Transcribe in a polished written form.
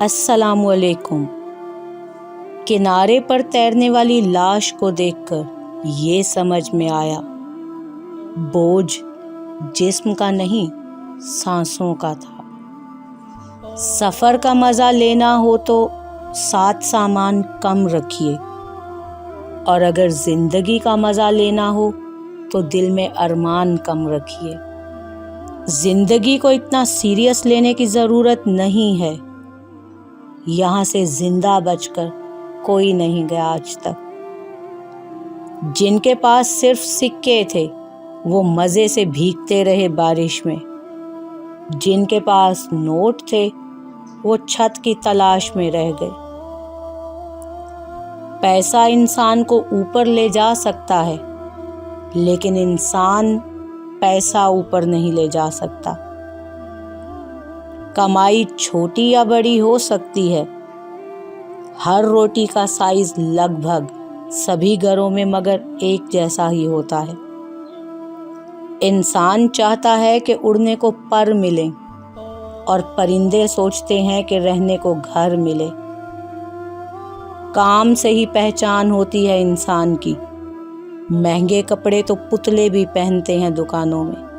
السلام علیکم۔ کنارے پر تیرنے والی لاش کو دیکھ کر یہ سمجھ میں آیا، بوجھ جسم کا نہیں سانسوں کا تھا۔ سفر کا مزہ لینا ہو تو ساتھ سامان کم رکھیے، اور اگر زندگی کا مزہ لینا ہو تو دل میں ارمان کم رکھیے۔ زندگی کو اتنا سیریس لینے کی ضرورت نہیں ہے، یہاں سے زندہ بچ کر کوئی نہیں گیا آج تک۔ جن کے پاس صرف سکے تھے وہ مزے سے بھیگتے رہے بارش میں، جن کے پاس نوٹ تھے وہ چھت کی تلاش میں رہ گئے۔ پیسہ انسان کو اوپر لے جا سکتا ہے، لیکن انسان پیسہ اوپر نہیں لے جا سکتا۔ کمائی چھوٹی یا بڑی ہو سکتی ہے، ہر روٹی کا سائز لگ بھگ سبھی گھروں میں مگر ایک جیسا ہی ہوتا ہے۔ انسان چاہتا ہے کہ اڑنے کو پر ملیں، اور پرندے سوچتے ہیں کہ رہنے کو گھر ملے۔ کام سے ہی پہچان ہوتی ہے انسان کی، مہنگے کپڑے تو پتلے بھی پہنتے ہیں دکانوں میں۔